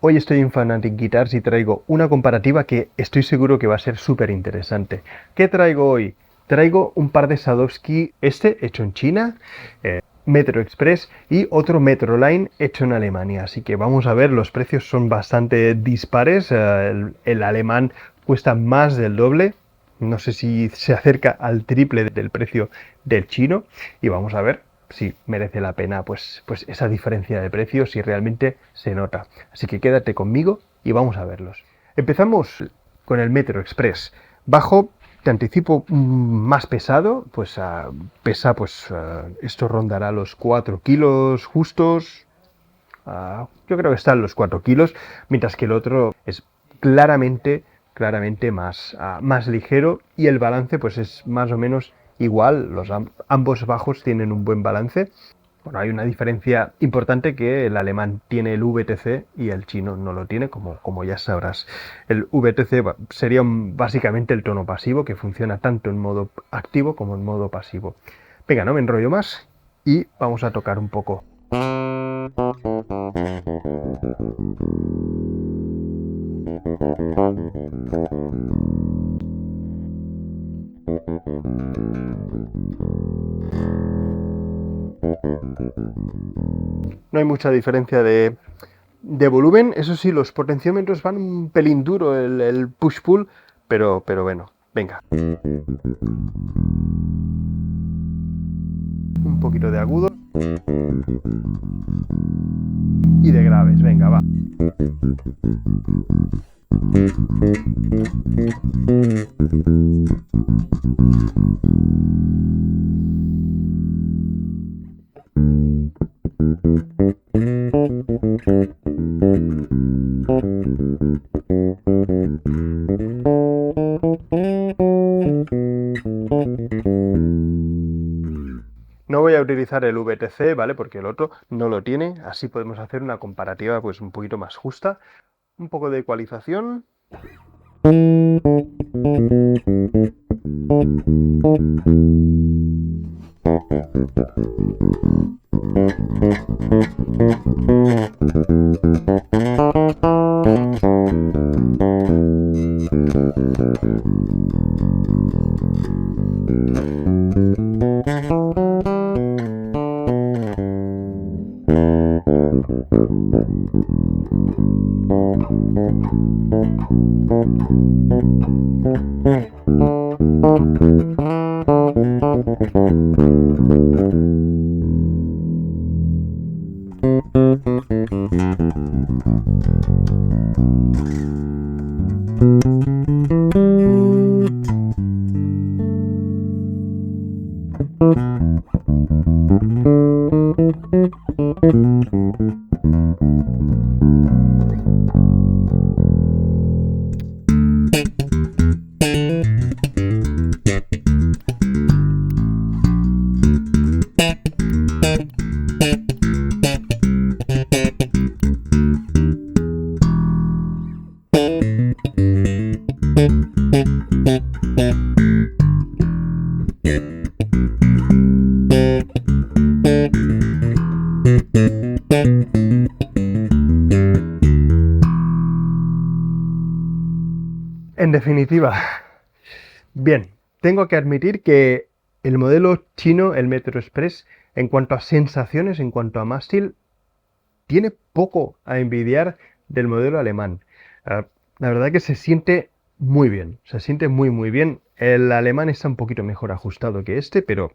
Hoy estoy en Fanatic Guitars y traigo una comparativa que estoy seguro que va a ser súper interesante. ¿Qué traigo hoy? Traigo un par de Sadowski, este hecho en China, Metro Express y otro Metroline hecho en Alemania. Así que vamos a ver, los precios son bastante dispares. El alemán cuesta más del doble. No sé si se acerca al triple del precio del chino. Y vamos a ver si merece la pena pues esa diferencia de precios, si realmente se nota. Así que quédate conmigo y vamos a verlos. Empezamos con el Metro Express. Bajo, te anticipo, más pesado, pues pesa, esto rondará los 4 kilos justos. Yo creo que está en los 4 kilos, mientras que el otro es claramente más ligero, y el balance pues es más o menos igual. Ambos bajos tienen un buen balance. Bueno, hay una diferencia importante, que el alemán tiene el VTC y el chino no lo tiene, como ya sabrás. El VTC sería básicamente el tono pasivo, que funciona tanto en modo activo como en modo pasivo. Venga, no me enrollo más y vamos a tocar un poco. No hay mucha diferencia de volumen. Eso sí, los potenciómetros van un pelín duro, el push-pull, pero bueno, venga. Un poquito de agudo y de graves, venga, va. No voy a utilizar el VTC, ¿vale? Porque el otro no lo tiene. Así podemos hacer una comparativa pues un poquito más justa. Un poco de ecualización. En definitiva, bien, tengo que admitir que el modelo chino, el Metro Express, en cuanto a sensaciones, en cuanto a mástil, tiene poco a envidiar del modelo alemán. La verdad que se siente muy bien, se siente muy bien. El alemán está un poquito mejor ajustado que este, pero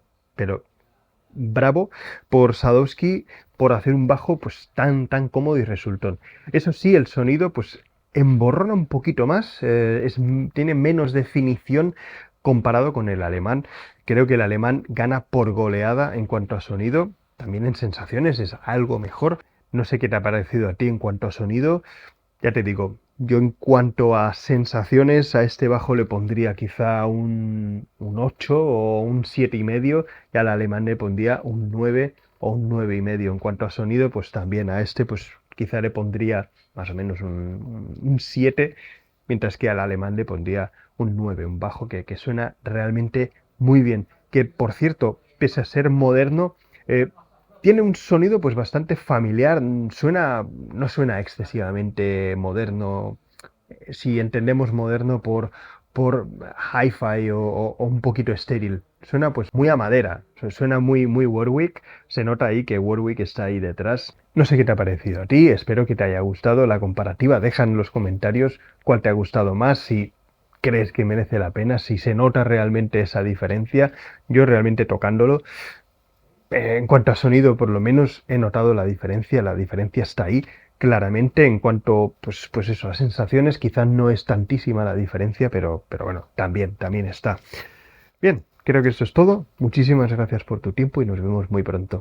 bravo por Sadowski por hacer un bajo pues tan cómodo y resultón. Eso sí, el sonido pues emborrona un poquito más, tiene menos definición comparado con el alemán. Creo que el alemán gana por goleada en cuanto a sonido. También en sensaciones es algo mejor. No sé qué te ha parecido a ti en cuanto a sonido. Ya te digo, yo en cuanto a sensaciones, a este bajo le pondría quizá un 8 o un 7,5, y al alemán le pondría un 9 o un 9,5. En cuanto a sonido, pues también a este pues quizá le pondría más o menos un 7, mientras que al alemán le pondría un 9, un bajo que suena realmente muy bien. Que, por cierto, pese a ser moderno, Tiene un sonido pues bastante familiar, no suena excesivamente moderno, si entendemos moderno por hi-fi o un poquito estéril. Suena pues muy a madera, suena muy Warwick, se nota ahí que Warwick está ahí detrás. No sé qué te ha parecido a ti, espero que te haya gustado la comparativa, deja en los comentarios cuál te ha gustado más, si crees que merece la pena, si se nota realmente esa diferencia. Yo realmente tocándolo, en cuanto a sonido, por lo menos he notado la diferencia está ahí claramente. En cuanto, pues eso, a sensaciones, quizás no es tantísima la diferencia, pero bueno, también está. Bien, creo que eso es todo. Muchísimas gracias por tu tiempo y nos vemos muy pronto.